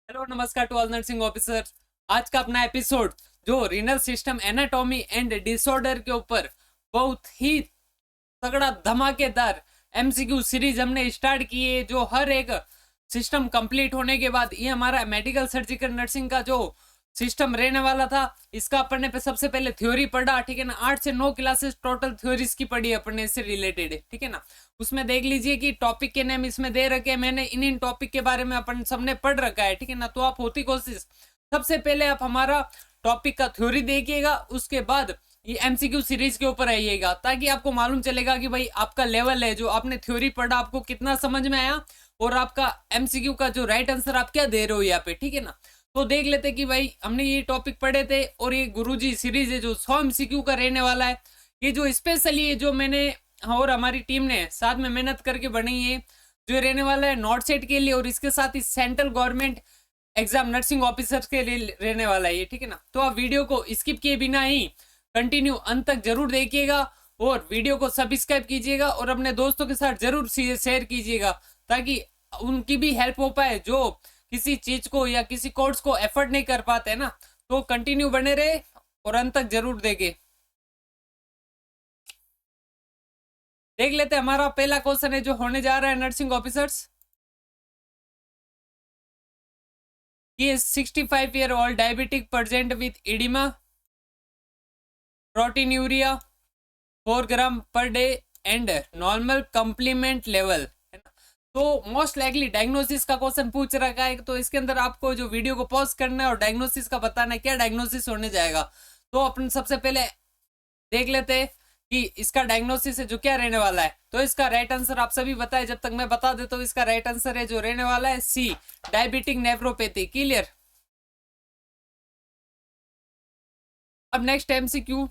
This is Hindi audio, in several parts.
हेलो नमस्कार टू ऑल नर्सिंग ऑफिसर। आज का अपना एपिसोड जो renal system anatomy and disorder के ऊपर बहुत ही तगड़ा धमाकेदार एमसीक्यू सीरीज हमने स्टार्ट की है। जो हर एक सिस्टम कंप्लीट होने के बाद ये हमारा मेडिकल सर्जिकल नर्सिंग का जो सिस्टम रहने वाला था, इसका अपन ने सबसे पहले थ्योरी पढ़ा, ठीक है ना। 8 से 9 क्लासेस टोटल थ्योरीज की पढ़ी अपन ने, इससे रिलेटेड है, ठीक है ना। उसमें देख लीजिए कि टॉपिक के नेम इसमें दे रखे हैं, मैंने इन टॉपिक के बारे में अपन सबने पढ़ रखा है, ठीक है ना। तो आप होती कोशिश सबसे पहले आप हमारा टॉपिक का थ्योरी देखिएगा, उसके बाद ये एमसीक्यू सीरीज के ऊपर आइएगा, ताकि आपको मालूम चलेगा कि भाई आपका लेवल है, जो आपने थ्योरी पढ़ा आपको कितना समझ में आया और आपका एमसीक्यू का जो राइट आंसर आप क्या दे रहे हो यहाँ पे, ठीक है ना। तो देख लेते कि भाई हमने ये टॉपिक पढ़े थे और ये गुरुजी सीरीज है जो 100 एमसीक्यू का रहने वाला है। ये जो स्पेशली जो मैंने और हमारी टीम ने साथ में मेहनत करके बनाई है, जो रहने वाला है नॉर्थ सेट के लिए और इसके साथ ही central government exam nursing officers के लिए रहने वाला है ये, ठीक है ना। तो आप वीडियो को स्किप किए बिना ही कंटिन्यू अंत तक जरूर देखिएगा और वीडियो को सब्सक्राइब कीजिएगा और अपने दोस्तों के साथ जरूर शेयर कीजिएगा, ताकि उनकी भी हेल्प हो पाए जो किसी चीज को या किसी कोर्स को एफर्ट नहीं कर पाते ना। तो कंटिन्यू बने रहे और अंत तक जरूर देखे। देख लेते हमारा पहला क्वेश्चन है जो होने जा रहा है नर्सिंग ऑफिसर्स की। 65-year-old diabetic present with edema, proteinuria 4 gram per day and normal complement level, है ना। तो मोस्ट लाइकली डायग्नोसिस का क्वेश्चन पूछ रखा है, तो इसके अंदर आपको जो वीडियो को पॉज करना है और डायग्नोसिस का बताना है क्या डायग्नोसिस होने जाएगा। तो अपन सबसे पहले देख लेते हैं कि इसका डायग्नोसिस है जो क्या रहने वाला है। तो इसका राइट आंसर आप सभी बताएं, जब तक मैं बता देता हूँ। इसका राइट आंसर है जो रहने वाला है सी, डायबिटिक नेफ्रोपैथी। क्लियर। अब नेक्स्ट एमसीक्यू,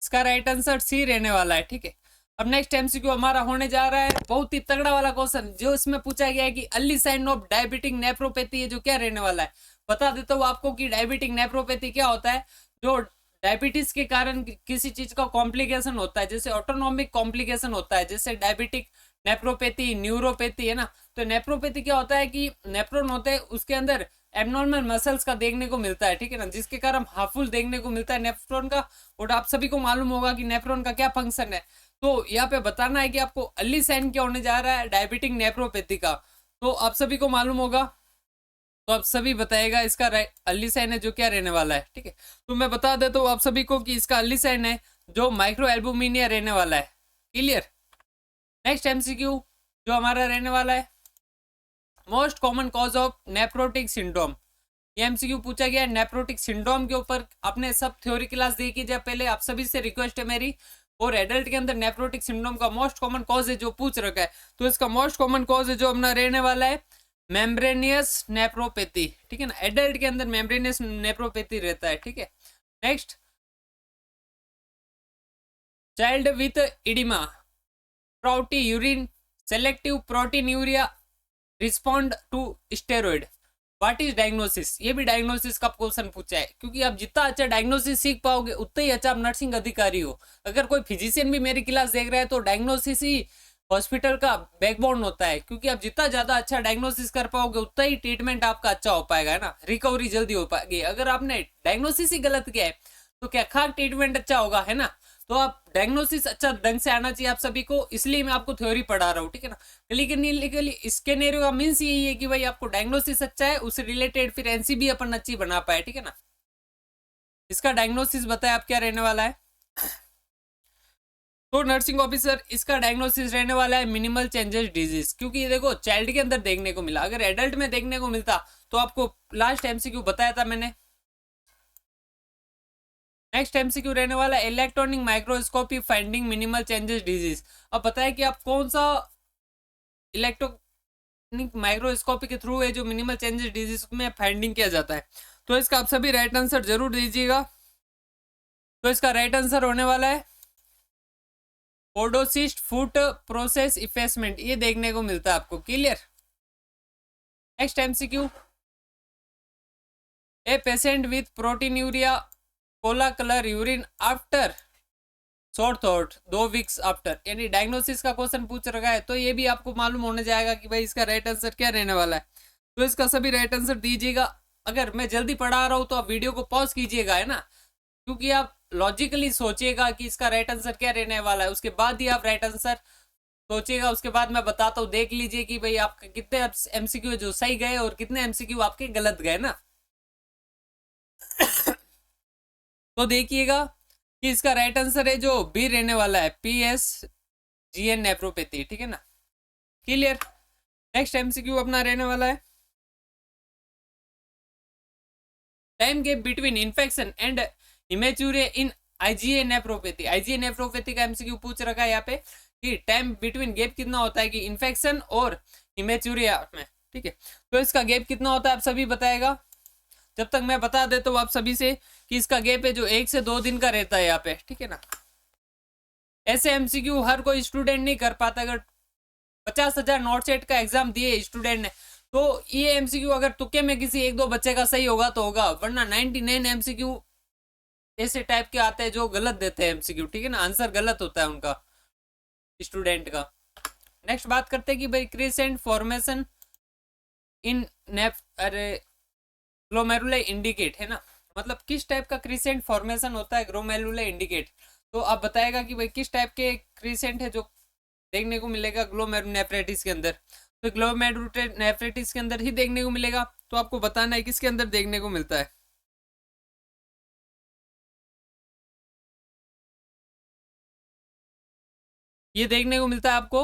इसका राइट आंसर सी रहने वाला है, ठीक है। अब नेक्स्ट एमसीक्यू हमारा होने जा रहा है बहुत ही तगड़ा वाला क्वेश्चन, जो इसमें पूछा गया है कि early sign of diabetic nephropathy है जो क्या रहने वाला है। बता देता हूँ आपको कि डायबिटिक नेफ्रोपैथी क्या होता है। जो डायबिटीज के कारण किसी चीज का कॉम्प्लिकेशन होता है, जैसे ऑटोनॉमिक कॉम्प्लिकेशन होता है, जैसे डायबिटिक नेफ्रोपैथी, न्यूरोपैथी, है ना। तो नेफ्रोपैथी क्या होता है कि नेफ्रॉन होते हैं उसके अंदर एबनॉर्मल मसल्स का देखने को मिलता है, ठीक है ना, जिसके कारण हार्मफुल देखने को मिलता है नेफ्रॉन का। और आप सभी को मालूम होगा कि नेफ्रॉन का क्या फंक्शन है। तो यहाँ पे बताना है कि आपको अर्ली साइन क्या होने जा रहा है डायबिटिक नेफ्रोपैथी का। तो आप सभी को मालूम होगा, तो आप सभी बताएगा इसका अर्ली साइन है जो क्या रहने वाला है, ठीक है। तो मैं बता देता हूँ आप सभी को कि इसका अर्ली साइन है जो माइक्रो एल्बुमिनिया रहने वाला है। क्लियर। नेक्स्ट एमसीक्यू जो हमारा रहने वाला है, most common cause of nephrotic syndrome. ये एमसीक्यू पूछा गया है नेफ्रोटिक सिंड्रोम के ऊपर। आपने सब थ्योरी क्लास देखी जाए पहले, आप सभी से रिक्वेस्ट है मेरी। और एडल्ट के अंदर नेफ्रोटिक सिंड्रोम का मोस्ट कॉमन कॉज है जो पूछ रखा है, तो इसका मोस्ट कॉमन कॉज है जो अपना रहने वाला है मेम्ब्रेनियस नेफ्रोपैथी, ठीक है ना। एडल्ट के अंदर मेम्ब्रेनियस नेफ्रोपैथी रहता है, ठीक है। Next, child with edema, proteinuria, selective proteinuria, respond to steroid, what is diagnosis. ये भी डायग्नोसिस का क्वेश्चन पूछा है, क्योंकि आप जितना अच्छा डायग्नोसिस सीख पाओगे उतना ही अच्छा आप नर्सिंग अधिकारी हो। अगर कोई फिजिशियन भी मेरी क्लास देख रहा है तो डायग्नोसिस ही हॉस्पिटल का बैकबोन होता है, क्योंकि आप जितना ज्यादा अच्छा डायग्नोसिस कर पाओगे उतना ही ट्रीटमेंट आपका अच्छा हो पाएगा, है ना, रिकवरी जल्दी हो पाएगी। अगर आपने डायग्नोसिस ही गलत किया है तो क्या खाक ट्रीटमेंट अच्छा होगा, है ना। तो आप डायग्नोसिस अच्छा ढंग से आना चाहिए आप सभी को, इसलिए मैं आपको थ्योरी पढ़ा रहा हूँ, ठीक है ना। क्लिनिकली स्केनेरियो का मीन्स यही है कि भाई आपको डायग्नोसिस अच्छा है, उससे रिलेटेड फिर एनसीबी अपन अच्छी बना पाए, ठीक है ना। इसका डायग्नोसिस बताए आप क्या रहने वाला है। तो नर्सिंग ऑफिसर इसका डायग्नोसिस रहने वाला है मिनिमल चेंजेस डिजीज, क्योंकि ये देखो चाइल्ड के अंदर देखने को मिला, अगर एडल्ट में देखने को मिलता तो आपको लास्ट एमसीक्यू बताया था मैंने। नेक्स्ट एमसीक्यू रहने वाला electronic microscopy finding minimal changes disease. अब बताया कि आप कौन सा इलेक्ट्रॉनिक माइक्रोस्कोपी के थ्रू है जो मिनिमल चेंजेस डिजीज में फाइंडिंग किया जाता है। तो इसका आप सभी राइट आंसर जरूर दीजिएगा। तो इसका राइट आंसर होने वाला है ओडोसिस्ट फूड प्रोसेस इफेसमेंट, ये देखने को मिलता है आपको। Clear. Next MCQ, a patient with proteinuria Cola colour urine after short thought 2 weeks after, यानी डायग्नोसिस का क्वेश्चन पूछ रखा है, तो ये भी आपको मालूम होने जाएगा कि भाई इसका राइट आंसर क्या रहने वाला है। तो इसका सभी राइट आंसर दीजिएगा। अगर मैं जल्दी पढ़ा रहा हूँ तो आप वीडियो को पॉज कीजिएगा, है ना, क्योंकि आप लॉजिकली सोचिएगा कि इसका राइट आंसर क्या रहने वाला है, उसके बाद ही आप राइट आंसर सोचिएगा। उसके बाद मैं बताता हूँ, देख लीजिए कि भाई आपके कितने एमसीक्यू जो सही गए और कितने एमसीक्यू आपके गलत गए ना। तो देखिएगा कि इसका राइट आंसर है जो बी रहने वाला है, PSGN नेफ्रोपैथी, ठीक है ना, क्लियर। नेक्स्ट एमसीक्यू अपना रहने वाला है, time gap between infection and haematuria in IgA nephropathy. IgA nephropathy का एमसीक्यू पूछ रखा है यहाँ पे कि टाइम बिटवीन गैप कितना होता है कि इन्फेक्शन और इमेच्योरिया में, ठीक है। तो इसका गैप कितना होता है आप सभी बताएगा। जब तक मैं बता देता हूँ आप सभी से कि इसका गैप है जो 1 से 2 दिन का रहता है यहाँ पे, ठीक है ना। ऐसे एमसीक्यू हर कोई स्टूडेंट नहीं कर पाता। अगर 50,000 नोट सेट का एग्जाम दिए स्टूडेंट ने, तो ये एमसीक्यू अगर तुक्के में किसी 1-2 बच्चे का सही होगा तो होगा, वरना 99 एमसीक्यू ऐसे टाइप के आते हैं जो गलत देते हैं एमसीक्यू, ठीक है ना, आंसर गलत होता है उनका, स्टूडेंट का। नेक्स्ट बात करते हैं कि भाई क्रिसेंट फॉर्मेशन इन नेफ अरे ग्लोमेरुलर इंडिकेट, है ना, मतलब किस टाइप का क्रिसेंट फॉर्मेशन होता है ग्लोमेरुलर इंडिकेट। तो आप बताएगा कि भाई किस टाइप के क्रिसेंट है जो देखने को मिलेगा ग्लोमेरुलनेफ्राइटिस के अंदर। तो ग्लोमेरुलनेफ्राइटिस के अंदर ही देखने को मिलेगा, तो आपको बताना है किसके अंदर देखने को मिलता है। ये देखने को मिलता है आपको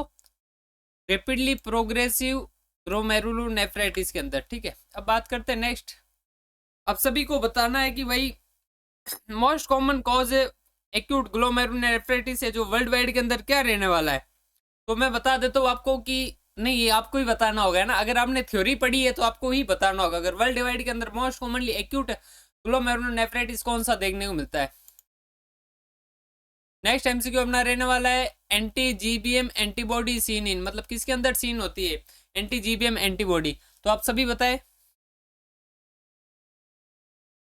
रेपिडली प्रोग्रेसिव ग्लोमेरुलोनेफ्राइटिस के अंदर, ठीक है। अब बात करते हैं नेक्स्ट, अब सभी को बताना है कि भाई मोस्ट कॉमन कॉज है एक्यूट ग्लोमेरुलोनेफ्राइटिस है जो वर्ल्ड वाइड के अंदर क्या रहने वाला है। तो मैं बता देता हूँ आपको कि नहीं, ये आपको ही बताना होगा ना, अगर आपने थ्योरी पढ़ी है तो आपको ही बताना होगा। अगर वर्ल्ड वाइड के अंदर मोस्ट कॉमनली एक्यूट ग्लोमेरुलोनेफ्राइटिस कौन सा देखने को मिलता है। नेक्स्ट एमसीक्यू अपना रहने वाला है एंटी-GBM एंटीबॉडी सीन इन, मतलब किसके अंदर सीन होती है एंटी-GBM एंटीबॉडी। तो आप सभी बताएं,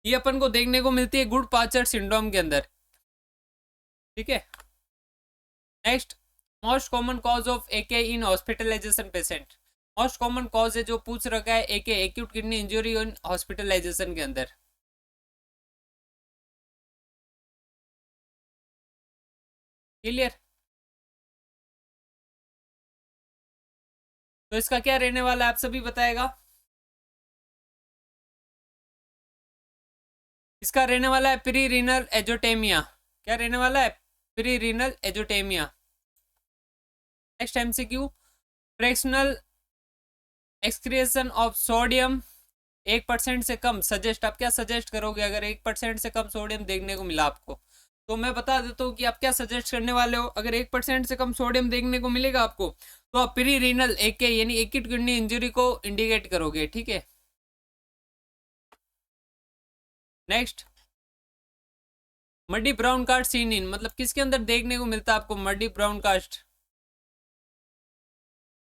ये अपन को देखने को मिलती है गुड पाचर सिंड्रोम के अंदर, ठीक है। Next, most common cause of AK in hospitalization patient. Most common cause है जो पूछ रखा है AKI, acute kidney injury in hospitalization के अंदर, क्लियर। तो इसका क्या रहने वाला है आप सभी बताएगा। इसका रहने वाला है प्री रीनल एजोटेमिया। क्या रहने वाला है, pre renal azotaemia. Next MCQ, fractional excretion of sodium 1% से कम सजेस्ट। आप क्या सजेस्ट करोगे अगर 1% से कम सोडियम देखने को मिला आपको। तो मैं बता देता हूँ कि आप क्या सजेस्ट करने वाले हो। अगर 1% से कम सोडियम देखने को मिलेगा आपको, तो आप प्री रीनल एके यानी एक्यूट किडनी इंजरी को इंडिकेट करोगे, ठीक है। Next, muddy brown cast seen in, मतलब किसके अंदर देखने को मिलता है आपको muddy brown cast.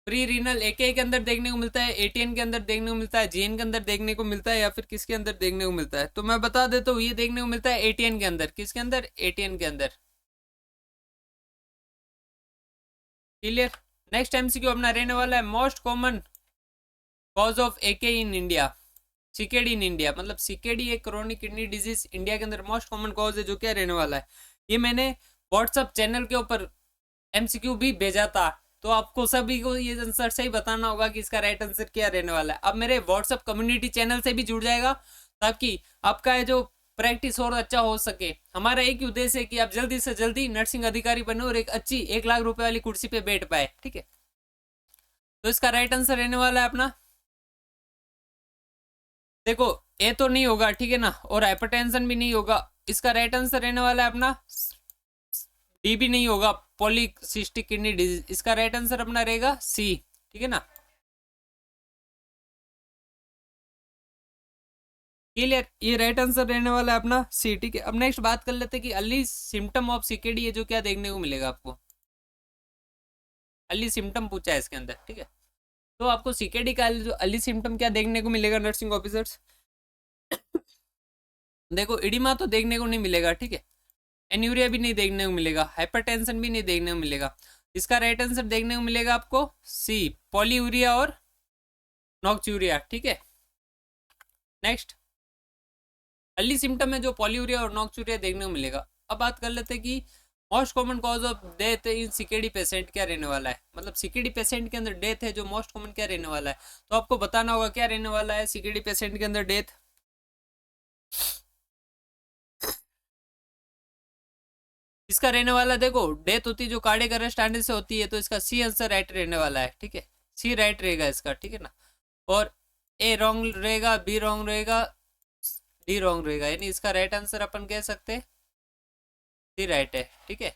Pre renal AKI के अंदर देखने को मिलता है, एटीएन के अंदर देखने को मिलता है, जीएन के अंदर देखने को मिलता है, या फिर किसके अंदर देखने को मिलता है। तो मैं बता देता हूँ ये देखने को मिलता है एटीएन के अंदर। किसके अंदर, एटीएन के अंदर, क्लियर। नेक्स्ट एमसीक्यू अपना रहने वाला है most common cause of AK in India, CKD in India, मतलब सीकेडी एक क्रोनिक किडनी डिजीज इंडिया के अंदर मोस्ट कॉमन कॉज है जो क्या रहने वाला है। ये मैंने व्हाट्सएप चैनल के ऊपर एमसीक्यू भी भेजा था, तो आपको सभी को ये आंसर सही बताना होगा कि इसका राइट आंसर क्या रहने वाला है। अब मेरे व्हाट्सएप कम्युनिटी चैनल से भी जुड़ जाएगा ताकि आपका जो प्रैक्टिस और अच्छा हो सके। हमारा एक ही उद्देश्य है कि आप जल्दी से जल्दी नर्सिंग अधिकारी बने और एक अच्छी 1 लाख रुपए वाली कुर्सी पे बैठ पाए, ठीक है। तो इसका राइट आंसर रहने वाला है अपना, देखो ए तो नहीं होगा, ठीक है ना, और हाइपरटेंशन भी नहीं होगा। इसका राइट आंसर रहने वाला है अपना डी भी नहीं होगा, पॉलीसिस्टिक किडनी डिजीज। इसका राइट आंसर अपना रहेगा सी, ठीक है ना, क्लियर। ये राइट आंसर रहने वाला है अपना सी, ठीक है। अब नेक्स्ट बात कर लेते हैं कि अर्ली सिम्टम ऑफ सीकेडी है जो क्या देखने को मिलेगा आपको। अर्ली सिम्टम पूछा है इसके अंदर, ठीक है। तो आपको सीकेडी का जो अर्ली सिम्टम क्या देखने को मिलेगा नर्सिंग ऑफिसर्स, देखो इडिमा तो देखने को नहीं मिलेगा, ठीक है। एन्यूरिया भी नहीं देखने को मिलेगा, हाइपरटेंशन भी नहीं देखने को मिलेगा। इसका राइट आंसर देखने को मिलेगा आपको सी, पॉलीयूरिया और नॉक्चूरिया। ठीक है, नेक्स्ट अर्ली सिम्टम में जो पॉलीयूरिया और नॉक्चूरिया देखने को मिलेगा। अब बात कर लेते हैं कि most common cause of death in CKD patient क्या रहने वाला है, मतलब सीकेडी पेशेंट के अंदर डेथ है जो मोस्ट कॉमन क्या रहने वाला है, तो आपको बताना होगा क्या रहने वाला है सीकेडी पेशेंट के अंदर डेथ। इसका रहने वाला देखो, डेथ होती है जो कार्डियक अरेस्ट आने से होती है, तो इसका सी आंसर राइट रहने वाला है। ठीक है, सी राइट रहेगा इसका। ठीक है ना, और ए रॉन्ग रहेगा, बी रॉन्ग रहेगा, डी रॉन्ग रहेगा, यानी इसका राइट आंसर अपन कह सकते हैं सी राइट है। ठीक है,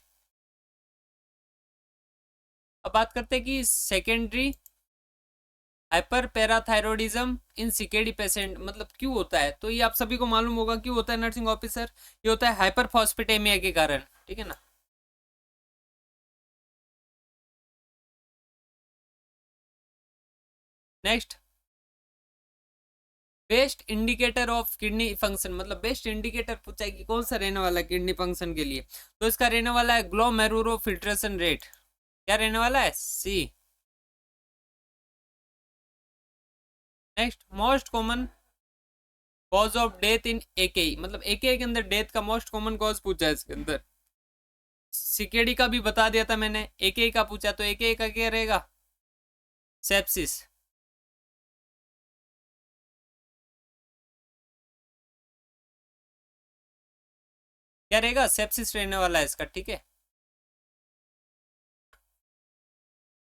अब बात करते हैं कि सेकेंडरी हाइपर पैराथायरॉयडिज्म इन सीकेडी पेशेंट मतलब क्यों होता है, तो ये आप सभी को मालूम होगा क्यों होता है नर्सिंग ऑफिसर, ये होता है हाइपरफॉस्फेटेमिया के कारण। ठीक है ना, next best indicator of kidney function, मतलब बेस्ट इंडिकेटर पूछा है कि कौन सा रहने वाला है किडनी फंक्शन के लिए, तो इसका रहने वाला है ग्लोमेरुलो फिल्ट्रेशन रेट। क्या रहने वाला है, C. Next most common cause of death in AKI, मतलब एके के अंदर डेथ का मोस्ट कॉमन कॉज पूछा है इसके अंदर। सीकेडी का भी बता दिया था मैंने, एके का पूछा तो एके का क्या रहेगा, सेप्सिस। क्या रहेगा, सेप्सिस रहने वाला है इसका। ठीक है,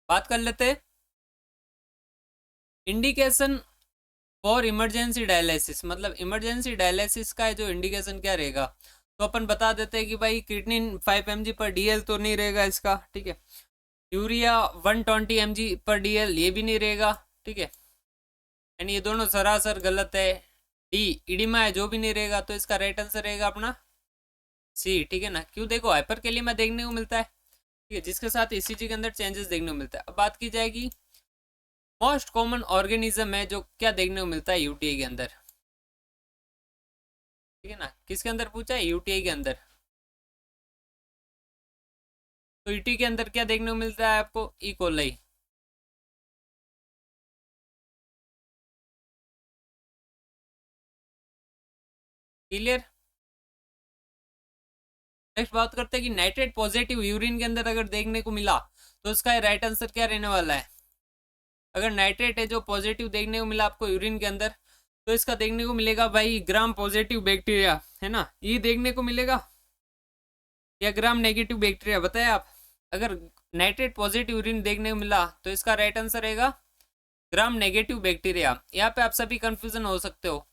बात कर लेते हैं इंडिकेशन फॉर इमरजेंसी डायलिसिस, मतलब इमरजेंसी डायलिसिस का जो इंडिकेशन क्या रहेगा, तो अपन बता देते हैं कि भाई क्रिएटिनिन 5 mg पर डीएल तो नहीं रहेगा इसका। ठीक है, यूरिया 120 mg पर डीएल ये भी नहीं रहेगा। ठीक है, यानी ये दोनों सरासर गलत है। डी इडिमा है जो भी नहीं रहेगा, तो इसका राइट आंसर रहेगा अपना सी। ठीक है ना, क्यों, देखो हाइपर कैलिमा देखने को मिलता है, ठीक है, जिसके साथ ईसीजी के अंदर चेंजेस देखने को मिलता है। अब बात की जाएगी मोस्ट कॉमन ऑर्गेनिज्म है जो क्या देखने को मिलता है यूटीआई के अंदर। ठीक है ना, किसके अंदर पूछा है, यूटीआई के अंदर। तो यूटी के अंदर क्या देखने को मिलता है आपको, ई कोलाई। क्लियर, नेक्स्ट बात करते हैं कि नाइट्रेट पॉजिटिव यूरिन के अंदर अगर देखने को मिला तो इसका राइट आंसर क्या रहने वाला है। अगर नाइट्रेट है जो पॉजिटिव देखने को मिला आपको यूरिन के अंदर, तो इसका देखने को मिलेगा भाई ग्राम पॉजिटिव बैक्टीरिया, है ना, ये देखने को मिलेगा, या ग्राम नेगेटिव बैक्टीरिया, बताए आप। अगर नाइट्रेट पॉजिटिव यूरिन देखने को मिला तो इसका राइट आंसर रहेगा ग्राम नेगेटिव बैक्टीरिया। यहाँ पे आप सभी कंफ्यूजन हो सकते हो।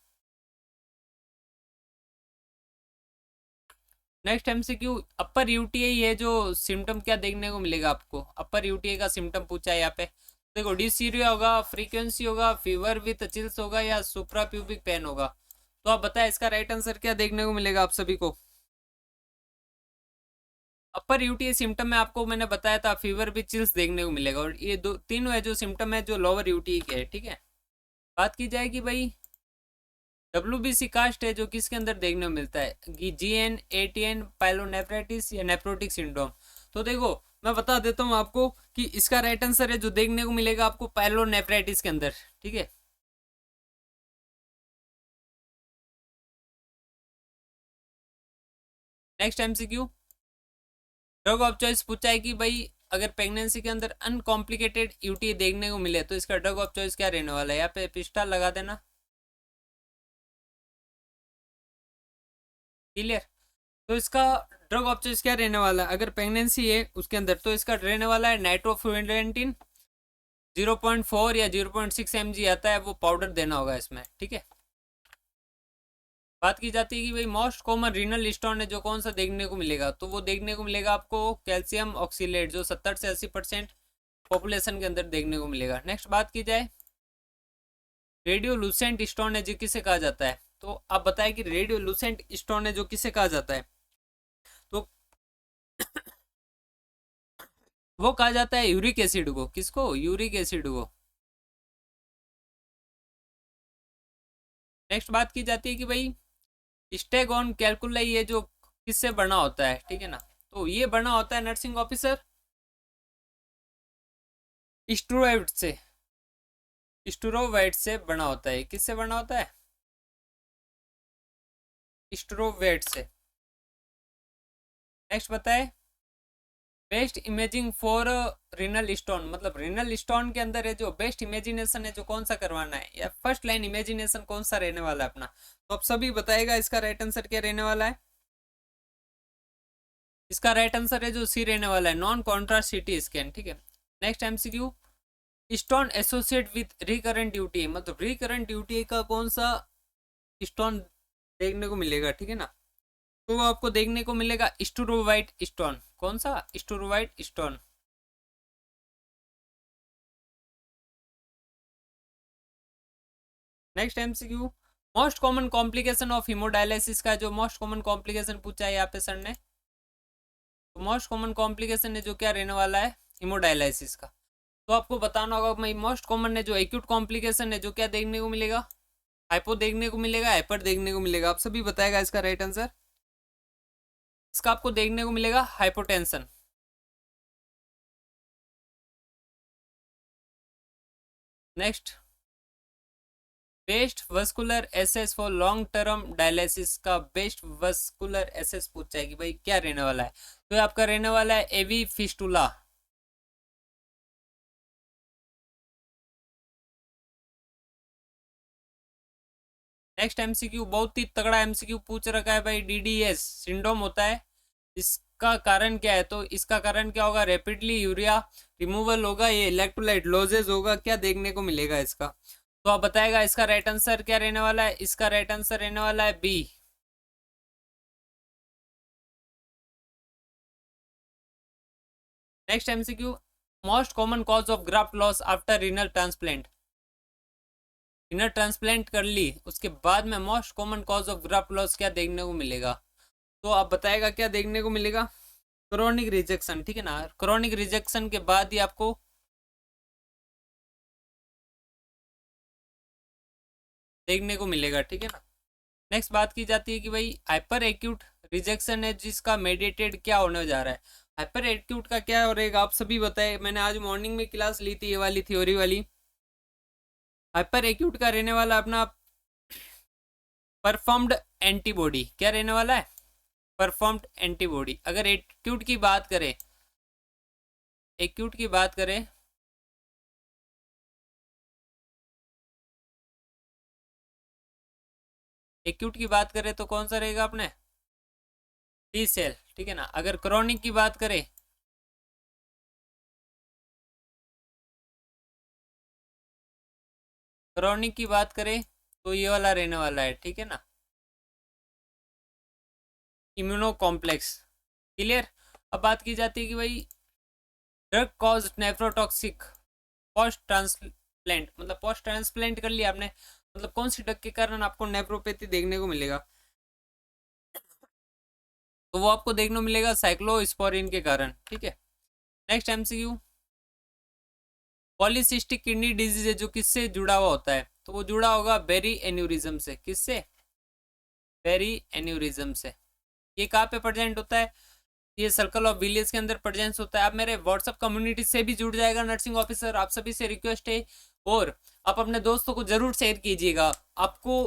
नेक्स्ट एमसीक्यू अपर यूटीआई है जो सिम्टम क्या देखने को मिलेगा आपको, अपर यूटीआई का सिम्टम पूछा है यहाँ पे। देखो डिसीरिया होगा, फ्रीक्वेंसी होगा, फीवर विथ चिल्स होगा, या सुप्रा प्यूबिक पेन होगा, तो आप बताएं इसका राइट आंसर क्या देखने को मिलेगा आप सभी को। अपर यूटीआई सिम्टम में आपको मैंने बताया था फीवर विथ चिल्स देखने को मिलेगा, और ये दो तीनों है जो सिम्टम है जो लोअर यूटीआई के है। ठीक है, बात की जाएगी भाई डब्ल्यूबीसी कास्ट है जो किसके अंदर देखने को मिलता है, जीएन एटीएन पाइलोनेफ्राइटिस या नेफ्रोटिक सिंड्रोम। तो देखो मैं बता देता हूँ आपको कि इसका राइट आंसर है जो देखने को मिलेगा आपको पाइलोनेफ्राइटिस के अंदर। ठीक है, next MCQ drug of choice पूछा है कि भाई अगर प्रेगनेंसी के अंदर अनकॉम्प्लिकेटेड यूटी देखने को मिले तो इसका ड्रग ऑफ चॉइस क्या रहने वाला है, यहाँ पे पिस्टा लगा देना। क्लियर, तो इसका ड्रग ऑफ चॉइस क्या रहने वाला है अगर प्रेगनेंसी है उसके अंदर, तो इसका रहने वाला है नाइट्रोफुरेंटिन 0.4 या 0.6 mg आता है, वो पाउडर देना होगा इसमें। ठीक है, बात की जाती है कि भाई मोस्ट कॉमन रीनल स्टोन है जो कौन सा देखने को मिलेगा, तो वो देखने को मिलेगा आपको कैल्शियम ऑक्सीलेट जो 70 से 80% पॉपुलेशन के अंदर देखने को मिलेगा। नेक्स्ट बात की जाए रेडियो लूसेंट स्टोन है जो किसे कहा जाता है, तो आप बताएं कि रेडियो लूसेंट स्टोन है जो किसे कहा जाता है, तो वो कहा जाता है यूरिक एसिड को। किसको, यूरिक एसिड को। नेक्स्ट बात की जाती है कि भाई स्टेगॉन कैलकुलाई है जो किससे बना होता है, ठीक है ना। तो ये बना होता है नर्सिंग ऑफिसर स्टेरॉइड से, स्टेरॉइड से बना होता है। किससे बना होता है? स्टेरॉइड से। नेक्स्ट बताए, best imaging for renal stone, मतलब रिनल स्टोन के अंदर है जो बेस्ट इमेजिनेशन है जो कौन सा करवाना है, या फर्स्ट लाइन इमेजिनेशन कौन सा रहने वाला है अपना। तो आप सभी बताएगा इसका राइट आंसर क्या रहने वाला है। इसका राइट आंसर है जो सी रहने वाला है, नॉन कॉन्ट्रास्ट सीटी स्कैन, ठीक है। Next MCQ, stone associate with recurrent duty, मतलब रिकरेंट ड्यूटी का कौन सा स्टोन देखने को मिलेगा, ठीक है ना। तो आपको देखने को मिलेगा स्टोरोवाइट स्टोन। कौन सा? Struvite stone. Next MCQ, most common complication of haemodialysis का जो मोस्ट कॉमन कॉम्प्लिकेशन पूछा है यहाँ पे सर ने, तो मोस्ट कॉमन कॉम्प्लिकेशन है जो क्या रहने वाला है, हीमोडायलिसिस का। तो आपको बताना होगा भाई मोस्ट कॉमन है जो एक्यूट कॉम्प्लिकेशन है जो क्या देखने को मिलेगा, हाइपो देखने को मिलेगा, हाइपर देखने को मिलेगा। आप सभी बताएगा इसका राइट आंसर। इसका आपको देखने को मिलेगा hypotension. Next, best vascular access for long term dialysis का बेस्ट वस्कुलर एसेस पूछा है कि भाई क्या रहने वाला है। तो ये आपका रहने वाला है एवी फिस्टुला। नेक्स्ट एमसीक्यू, बहुत ही तगड़ा एमसीक्यू पूछ रखा है भाई, डीडीएस सिंड्रोम होता है, इसका कारण क्या है। तो इसका कारण क्या होगा, रैपिडली यूरिया रिमूवल होगा, ये इलेक्ट्रोलाइट लॉसेस होगा, क्या देखने को मिलेगा इसका। तो आप बताएगा इसका राइट आंसर क्या रहने वाला है। इसका राइट आंसर रहने वाला है B. Next MCQ, most common cause of graft loss after renal transplant. Renal transplant कर ली उसके बाद में most common cause of graft loss क्या देखने को मिलेगा। तो आप बताएगा क्या देखने को मिलेगा, क्रोनिक रिजेक्शन, ठीक है ना। क्रोनिक रिजेक्शन के बाद ही आपको देखने को मिलेगा, ठीक है ना। नेक्स्ट बात की जाती है कि भाई हाइपर एक्यूट रिजेक्शन है जिसका मेडिटेड क्या होने जा रहा है। हाइपर एक्यूट का क्या हो रहेगा आप सभी बताए, मैंने आज मॉर्निंग में क्लास ली थी ये वाली थ्योरी वाली। हाइपर एक्यूट का रहने वाला अपना परफॉर्म्ड एंटीबॉडी, क्या रहने वाला है, परफॉर्म्ड एंटीबॉडी। अगर एक्यूट की बात करें, एक्यूट की बात करें, एक्यूट की बात करें तो कौन सा रहेगा अपने, टी सेल, ठीक है ना। अगर क्रॉनिक की बात करें, क्रॉनिक की बात करें तो ये वाला रहने वाला है, ठीक है ना, इम्यूनो कॉम्प्लेक्स। क्लियर। अब बात की जाती है कि भाई drug cause nephrotoxic post transplant, मतलब पोस्ट ट्रांसप्लांट कर लिया आपने, मतलब कौन सी ड्रग के कारण आपको नेफ्रोपैथी देखने को मिलेगा। तो वो आपको देखने को मिलेगा साइक्लोस्पोरिन के कारण, ठीक है। Next MCQ, polycystic kidney disease है जो किससे जुड़ा हुआ होता है। तो वो जुड़ा होगा बेरी एन्यूरिज्म से। किससे? बेरी एन्यूरिज्म से। ये कहाँ पे प्रेजेंट होता है, ये सर्कल ऑफ विलियस के अंदर प्रेजेंस होता है। आप मेरे व्हाट्सअप कम्युनिटी से भी जुड़ जाएगा नर्सिंग ऑफिसर, आप सभी से रिक्वेस्ट है, और आप अपने दोस्तों को जरूर शेयर कीजिएगा, आपको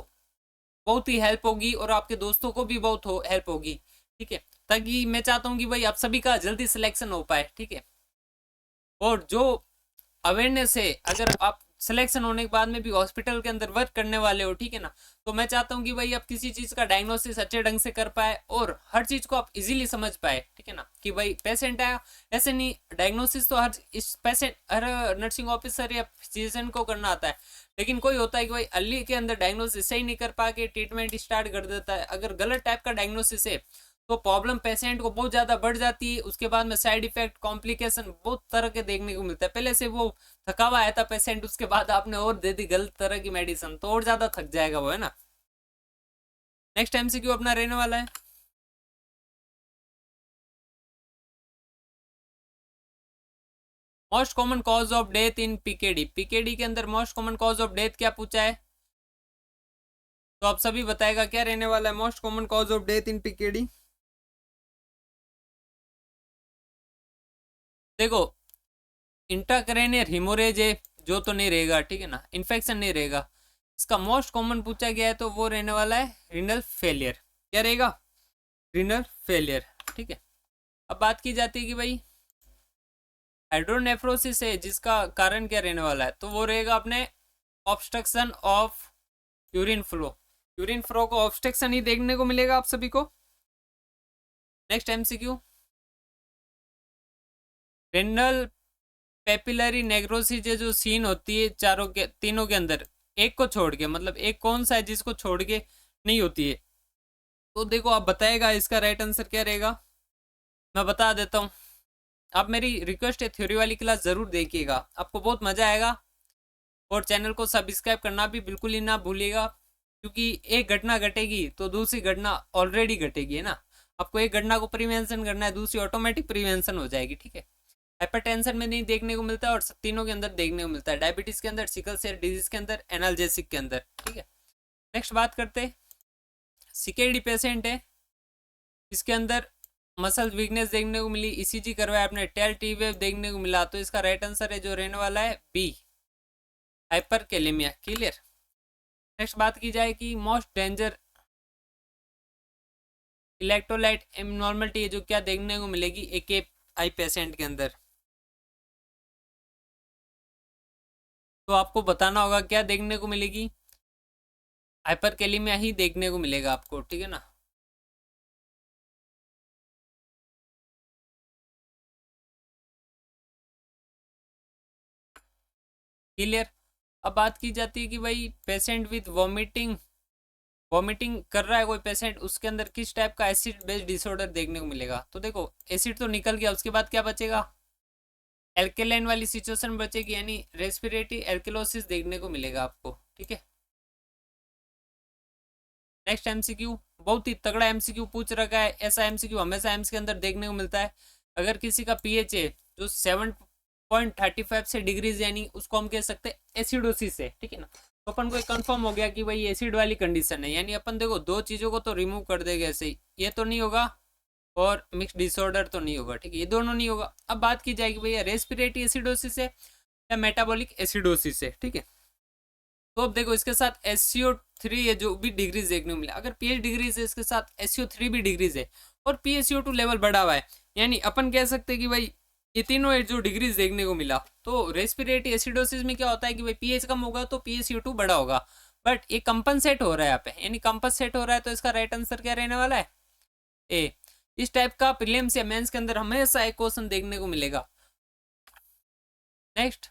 बहुत ही हेल्प होगी और आपके दोस्तों को भी बहुत हेल्प होगी, ठीक है। ताकि मैं चाहता हूँ कि भाई आप सभी का जल्दी सिलेक्शन हो पाए, ठीक है। और जो अवेयरनेस है, अगर आप सिलेक्शन होने के बाद में भी हॉस्पिटल के अंदर वर्क करने वाले हो, ठीक है ना, तो मैं चाहता हूँ कि भाई आप किसी चीज़ का डायग्नोसिस अच्छे ढंग से कर पाए और हर चीज़ को आप इजीली समझ पाए, ठीक है ना। कि भाई पेशेंट आया, ऐसे नहीं, डायग्नोसिस तो हर इस पेशेंट हर नर्सिंग ऑफिसर या फिजिशियन को करना आता है, लेकिन कोई होता है कि भाई अल्ली के अंदर डायग्नोसिस सही नहीं कर पा के ट्रीटमेंट स्टार्ट कर देता है। अगर गलत टाइप का डायग्नोसिस है तो प्रॉब्लम पेशेंट को बहुत ज़्यादा बढ़ जाती है, उसके बाद में साइड इफेक्ट कॉम्प्लिकेशन बहुत तरह के देखने को मिलता है। पहले से वो थका हुआ आया था पेशेंट, उसके बाद आपने और दे दी गलत तरह की मेडिसिन तो और ज़्यादा थक जाएगा वो, है ना। नेक्स्ट एमसीक्यू अपना रहने वाला है, most common cause of death in PKD. PKD के अंदर most common cause of death क्या पूछा है, तो आप सभी बताएगा क्या रहने वाला है most common cause of death in PKD. देखो इंट्राक्रेनियर हिमोरेज है जो तो नहीं रहेगा, ठीक है ना, इन्फेक्शन नहीं रहेगा। इसका मोस्ट कॉमन पूछा गया है तो वो रहने वाला है रीनल फेलियर। क्या रहेगा? रीनल फेलियर, ठीक है। अब बात की जाती है कि भाई हाइड्रोनेफ्रोसिस है जिसका कारण क्या रहने वाला है, तो वो रहेगा अपने obstruction of urine flow. Urine flow को ऑब्स्ट्रक्शन ही देखने को मिलेगा आप सभी को। Next MCQ, renal papillary necrosis जो सीन होती है चारों के तीनों के अंदर, एक को छोड़ के, मतलब एक कौन सा है जिसको छोड़ के नहीं होती है, तो देखो आप बताएगा इसका राइट आंसर क्या रहेगा। मैं बता देता हूँ, आप मेरी रिक्वेस्ट है थ्योरी वाली क्लास जरूर देखिएगा, आपको बहुत मजा आएगा। और चैनल को सब्सक्राइब करना भी बिल्कुल ही ना भूलिएगा, क्योंकि एक घटना घटेगी तो दूसरी घटना ऑलरेडी घटेगी, है ना। आपको एक घटना को प्रिवेंशन करना है, दूसरी ऑटोमेटिक प्रिवेंशन हो जाएगी, ठीक है। हाइपरटेंशन में नहीं देखने को मिलता है और तीनों के अंदर देखने को मिलता है, डायबिटीज के अंदर, सिकल सेल डिजीज के अंदर, एनाल्जेसिक के अंदर, ठीक है। नेक्स्ट बात करते हैं, सीकेडी पेशेंट है, इसके अंदर मसल वीकनेस देखने को मिली, ईसीजी करवाया आपने, टेल टी वेव देखने को मिला, तो इसका राइट आंसर है जो रहने वाला है बी, हाइपरकेलेमिया। क्लियर। नेक्स्ट बात की जाए कि मोस्ट डेंजर इलेक्ट्रोलाइट एबनॉर्मलिटी है जो क्या देखने को मिलेगी एक आई पेशेंट के अंदर, तो आपको बताना होगा क्या देखने को मिलेगी, हाइपरकेलेमिया ही देखने को मिलेगा आपको, ठीक है ना। क्लियर। अब बात की जाती है कि भाई पेशेंट विद वॉमिटिंग, वॉमिटिंग कर रहा है कोई पेशेंट, उसके अंदर किस टाइप का एसिड बेस्ड डिसऑर्डर देखने को मिलेगा, तो देखो एसिड तो निकल गया, उसके बाद क्या बचेगा, एल्केलाइन वाली सिचुएशन बचेगी, यानी रेस्पिरेटरी एल्केलोसिस देखने को मिलेगा आपको, ठीक है। नेक्स्ट एमसीक्यू, बहुत ही तगड़ा एमसीक्यू पूछ रखा है, ऐसा एमसीक्यू हमेशा एम्स के अंदर देखने को मिलता है। अगर किसी का पीएच है जो 7.35 से डिग्रीज, यानी उसको हम कह सकते हैं एसिडोसिस है, ठीक है ना, तो अपन को कंफर्म हो गया कि भाई एसिड वाली कंडीशन है, यानी अपन देखो दो चीजों को तो रिमूव कर देगा ऐसे ही, ये तो नहीं होगा और मिक्स डिसऑर्डर तो नहीं होगा, ठीक है, ये दोनों नहीं होगा। अब बात की जाएगी भैया रेस्पिरेटरी एसिडोसिस है या मेटाबॉलिक एसिडोसिस है, ठीक है। तो अब देखो इसके साथ SCO3 है जो भी डिग्रीज देखने को मिला, अगर पीएच डिग्रीज है इसके साथ SCO3 भी डिग्रीज है और PaCO2 लेवल बढ़ा हुआ है, यानी अपन कह सकते हैं कि भाई ये तीनों जो डिग्रीज देखने को मिला, तो रेस्पिरेटरी एसिडोसिस में क्या होता है कि भाई पीएच कम होगा तो PaCO2 बड़ा होगा, बट ये कंपनसेट हो रहा है यहाँ पे, यानी कंपनसेट हो रहा है, तो इसका राइट आंसर क्या रहने वाला है, ए। इस टाइप का प्रीलिम्स या मेंस के अंदर हमेशा एक क्वेश्चन देखने को मिलेगा। Next,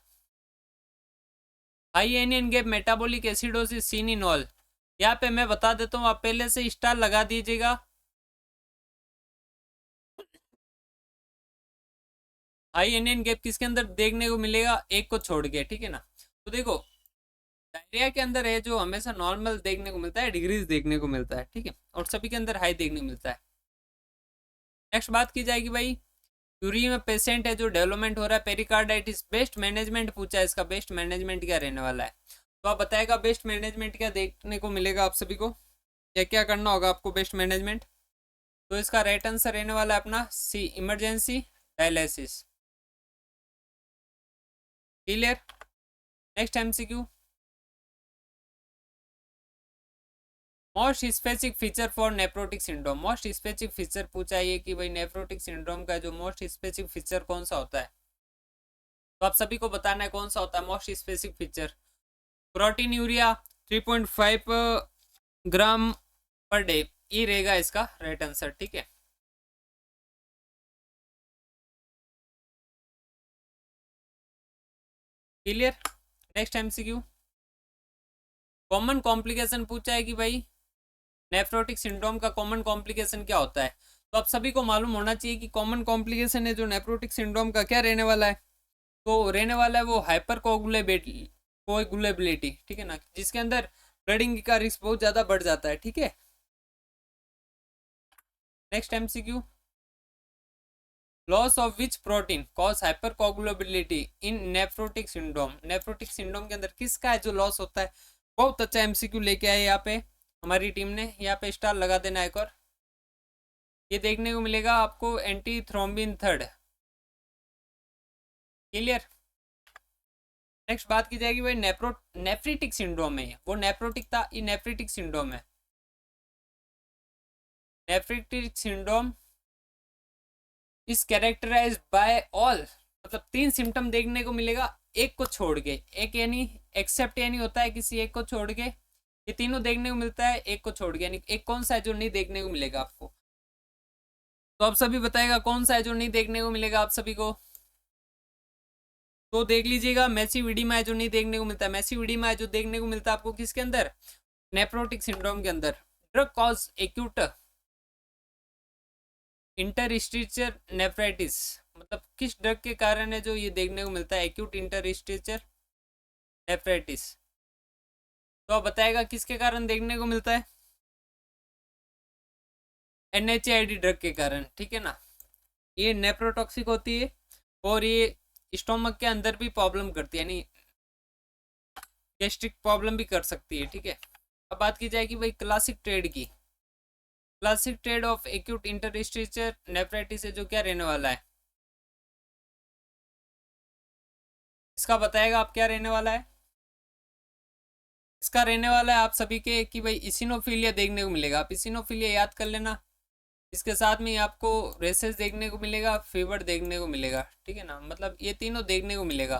high anion gap metabolic acidosis seen in all, यहाँ पे मैं बता देता हूँ, आप पहले से स्टार लगा दीजिएगा। हाई एनियन गैप किसके अंदर देखने को मिलेगा, एक को छोड़ के, ठीक है ना। तो देखो डायरिया के अंदर है जो हमेशा नॉर्मल देखने को मिलता है, डिग्रीज देखने को मिलता है, ठीक है, और सभी के अंदर हाई देखने को मिलता है। नेक्स्ट बात की जाएगी भाई यूरी में पेशेंट है जो डेवलपमेंट हो रहा है पेरिकार्डाइटिस, बेस्ट मैनेजमेंट पूछा है, इसका बेस्ट मैनेजमेंट क्या रहने वाला है, तो आप बताएगा बेस्ट मैनेजमेंट क्या देखने को मिलेगा आप सभी को, या क्या करना होगा आपको बेस्ट मैनेजमेंट, तो इसका राइट आंसर रहने वाला है अपना C, emergency dialysis. Clear. Next MCQ, most specific feature for nephrotic syndrome, most specific feature पूछा है कि भाई नेफ्रोटिक सिंड्रोम का जो मोस्ट स्पेसिफिक फीचर कौन सा होता है, तो आप सभी को बताना है कौन सा होता है most specific feature. Protein urea 3.5 ग्राम पर डे, ये रहेगा इसका राइट आंसर, ठीक है। Clear. Next MCQ, common complication पूछा है कि भाई नेफ्रोटिक सिंड्रोम का कॉमन कॉम्प्लिकेशन क्या होता है, तो आप सभी को मालूम होना चाहिए कि कॉमन कॉम्प्लिकेशन है जो नेफ्रोटिक सिंड्रोम का क्या रहने वाला है, तो रहने वाला है वो हाइपर कोगुलेबिलिटी, ठीक है ना, जिसके अंदर ब्लीडिंग का रिस्क बहुत ज्यादा बढ़ जाता है, ठीक है। Next MCQ, loss of which protein cause hyper coagulability in nephrotic syndrome, nephrotic syndrome के अंदर किसका है जो लॉस होता है, बहुत अच्छा एमसीक्यू लेके आए यहाँ पे हमारी टीम ने, यहाँ पे स्टार लगा देना एक और। ये देखने को मिलेगा आपको anti thrombin third, clear. Next बात की जाएगी भाई नेफ्रिटिक सिंड्रोम है, वो नेफ्रोटिक था, ये नेफ्रिटिक सिंड्रोम है। Nephritic syndrome is characterised by all, मतलब 3 सिम्टम देखने को मिलेगा एक को छोड़ के, एक यानी एक्सेप्ट यानी होता है किसी एक को छोड़ के, ये तीनों देखने को मिलता है एक को छोड़ के, यानी एक कौन सा है जो नहीं देखने को मिलेगा आपको, तो आप सभी बताएगा कौन सा है जो नहीं देखने को मिलेगा आप सभी को। तो देख लीजिएगा, मैसिविडिमा है जो नहीं देखने को मिलता है, मैसिविडिमा है जो देखने को मिलता है आपको किसके अंदर, नेफ्रोटिक सिंड्रोम के अंदर। Drug cause acute interstitial nephritis, मतलब किस ड्रग के कारण है जो ये देखने को मिलता है एक्यूट इंटरस्टिशियल नेफ्राइटिस, तो आप बताएगा किसके कारण देखने को मिलता है, NHAID ड्रग के कारण, ठीक है ना। ये नेप्रोटॉक्सिक होती है और ये स्टोमक के अंदर भी प्रॉब्लम करती है, यानी गैस्ट्रिक प्रॉब्लम भी कर सकती है, ठीक है। अब बात की जाएगी भाई क्लासिक ट्रेड की। Classic trade off acute interstitial nephritis है जो क्या रहने वाला है, इसका बताएगा आप क्या रहने वाला है, इसका रहने वाला है आप सभी के कि भाई इसिनोफिलिया देखने को मिलेगा, आप इसिनोफिलिया याद कर लेना। इसके साथ में आपको रेसेस देखने को मिलेगा, फीवर देखने को मिलेगा, ठीक है ना, मतलब ये तीनों देखने को मिलेगा,